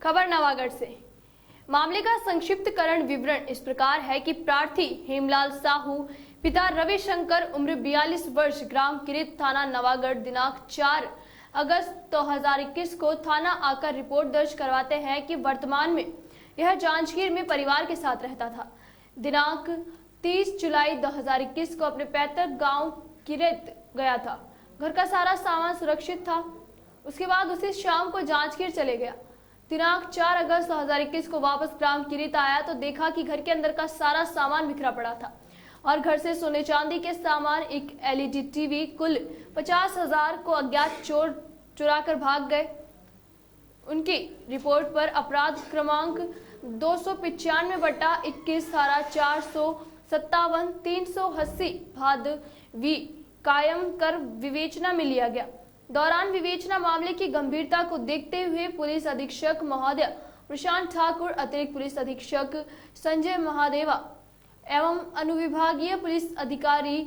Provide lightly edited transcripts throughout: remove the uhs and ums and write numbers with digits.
खबर नवागढ़ से। मामले का संक्षिप्तकरण विवरण इस प्रकार है कि प्रार्थी हेमलाल साहू पिता रविशंकर उम्र 42 वर्ष ग्राम किरित थाना नवागढ़ दिनांक 4 अगस्त 2021 को थाना आकर रिपोर्ट दर्ज करवाते हैं कि वर्तमान में यह जांजगीर में परिवार के साथ रहता था। दिनांक 30 जुलाई 2021 को अपने पैतृक गांव किरित गया था। घर का सारा सामान सुरक्षित था। उसके बाद उसी शाम को जांजगीर चले गया। दिनांक 4 अगस्त 2021 को वापस ग्राम किरित आया तो देखा कि घर के अंदर का सारा सामान बिखरा पड़ा था और घर से सोने चांदी के सामान, एक एलईडी टीवी, कुल 50,000 को अज्ञात चोर चुरा कर भाग गए। उनकी रिपोर्ट पर अपराध क्रमांक 295/21 धारा 457 380 भाद वी कायम कर विवेचना में लिया गया। दौरान विवेचना मामले की गंभीरता को देखते हुए पुलिस अधीक्षक महोदय प्रशांत ठाकुर, अतिरिक्त पुलिस अधीक्षक संजय महादेवा एवं अनुविभागीय पुलिस अधिकारी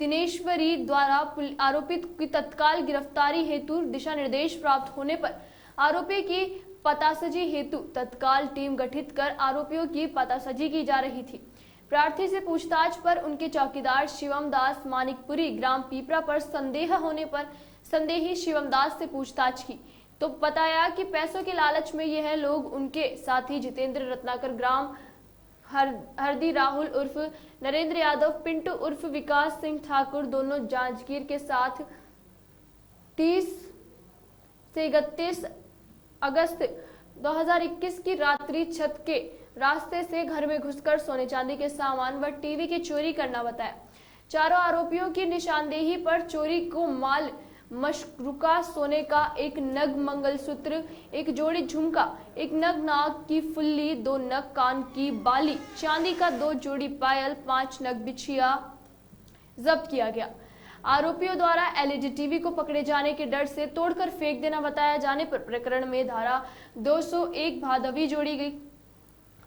दिनेश्वरी द्वारा आरोपित की तत्काल गिरफ्तारी हेतु दिशा निर्देश प्राप्त होने पर आरोपी की पतासजी हेतु तत्काल टीम गठित कर आरोपियों की पतासजी की जा रही थी। प्रार्थी से पूछताछ पर उनके चौकीदार शिवम दास मानिकपुरी ग्राम पीपरा पर संदेह होने पर संदेही शिवम दास से पूछताछ की तो बताया कि पैसों के लालच में यह लोग उनके साथी जितेंद्र रत्नाकर ग्राम हरदी, राहुल उर्फ नरेंद्र यादव, पिंटू उर्फ विकास सिंह ठाकुर दोनों जांजगीर के साथ 30 से 31 अगस्त 2021 की रात्रि छत के रास्ते से घर में घुसकर सोने चांदी के सामान व टीवी की चोरी करना बताया। चारों आरोपियों की निशानदेही पर चोरी को माल मशरूका सोने का 1 नग मंगलसूत्र, 1 जोड़ी झुमका, 1 नग नाक की फुल्ली, 2 नग कान की बाली, चांदी का 2 जोड़ी पायल, 5 नग बिछिया जब्त किया गया। आरोपियों द्वारा एलईडी टीवी को पकड़े जाने के डर से तोड़कर फेंक देना बताया जाने पर प्रकरण में धारा 201 भादवी जोड़ी गई।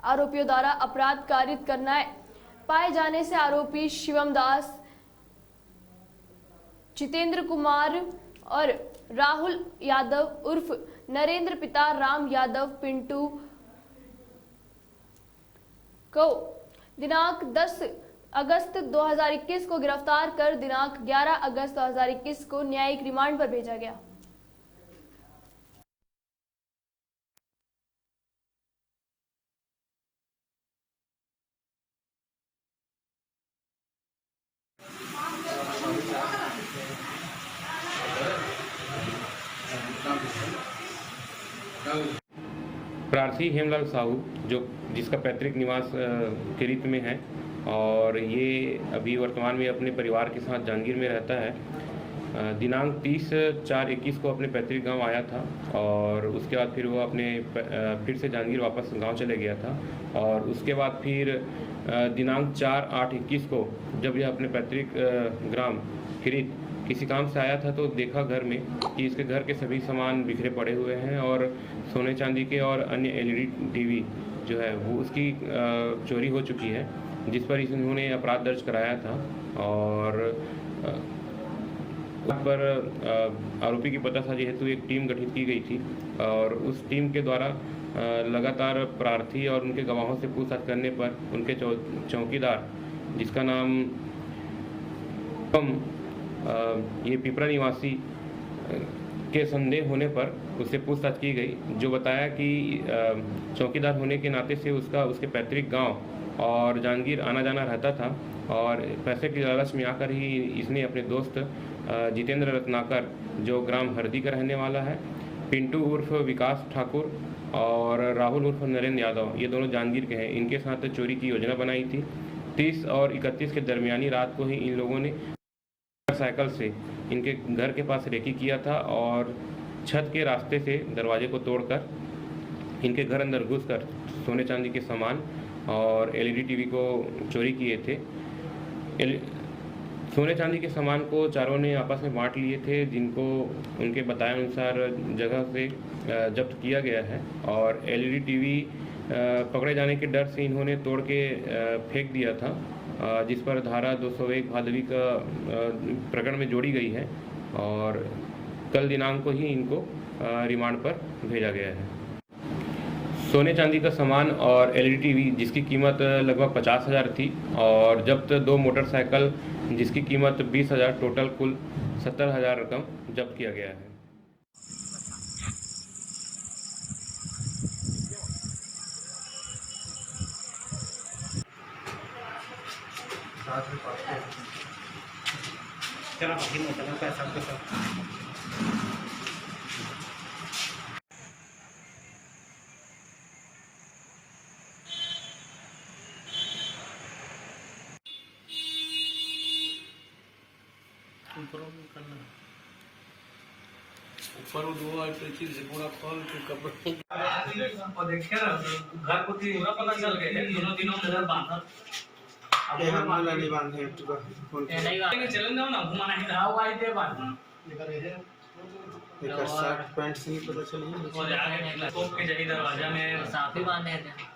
आरोपियों द्वारा अपराध कारित करना पाए जाने से आरोपी शिवम दास, जितेंद्र कुमार और राहुल यादव उर्फ नरेंद्र पिता राम यादव पिंटू को दिनांक 10 अगस्त 2021 को गिरफ्तार कर दिनांक 11 अगस्त 2021 को न्यायिक रिमांड पर भेजा गया। प्रार्थी हेमलाल साहू जिसका पैतृक निवास किरित में है और ये अभी वर्तमान में अपने परिवार के साथ जांजगीर में रहता है। दिनांक 30/4/21 को अपने पैतृक गांव आया था और उसके बाद फिर वो फिर से जांजगीर वापस गांव चले गया था और उसके बाद फिर दिनांक 4/8/21 को जब यह अपने पैतृक ग्राम किरित किसी काम से आया था तो देखा घर में कि इसके घर के सभी सामान बिखरे पड़े हुए हैं और सोने चांदी के और अन्य एलईडी टीवी जो है वो उसकी चोरी हो चुकी है, जिस पर इन्होंने अपराध दर्ज कराया था और उस पर आरोपी की पतासाजी हेतु एक टीम गठित की गई थी और उस टीम के द्वारा लगातार प्रार्थी और उनके गवाहों से पूछताछ करने पर उनके चौकीदार जिसका नाम ये पिपरा निवासी के संदेह होने पर उससे पूछताछ की गई, जो बताया कि चौकीदार होने के नाते से उसके पैतृक गांव और जांजगीर आना जाना रहता था और पैसे की लालच में आकर ही इसने अपने दोस्त जितेंद्र रत्नाकर जो ग्राम हरदी का रहने वाला है, पिंटू उर्फ विकास ठाकुर और राहुल उर्फ नरेंद्र यादव, ये दोनों जांजगीर के हैं, इनके साथ चोरी की योजना बनाई थी। 30 और 31 के दरमियानी रात को ही इन लोगों ने साइकिल से इनके घर के पास रेकी किया था और छत के रास्ते से दरवाजे को तोड़कर इनके घर अंदर घुसकर सोने चांदी के सामान और एलईडी टीवी को चोरी किए थे। सोने चांदी के सामान को चारों ने आपस में बांट लिए थे, जिनको उनके बताए अनुसार जगह से जब्त किया गया है और एलईडी टीवी पकड़े जाने के डर से इन्होंने तोड़ के फेंक दिया था, जिस पर धारा 201 भादवी का प्रकरण में जोड़ी गई है और कल दिनांक को ही इनको रिमांड पर भेजा गया है। सोने चांदी का सामान और एलईडी टीवी जिसकी कीमत लगभग 50,000 थी, और जब्त 2 मोटरसाइकिल जिसकी कीमत 20,000, टोटल कुल 70,000 रकम जब्त किया गया है। चला बाकी में चला पैसा पैसा ऊपर वो दो आइटम चीज से पूरा खोल के कपड़े और देखिए ना घर को पूरा पता चल गया दोनों दिनों में घर बांधा अब माला नहीं बांधे पूरा नहीं चलन जाओ ना घुमाना है हाउ आई दे बांध एक शर्ट पैंट से नहीं पता चली और आगे निकला के जगह दरवाजा में साफ ही बांधे थे।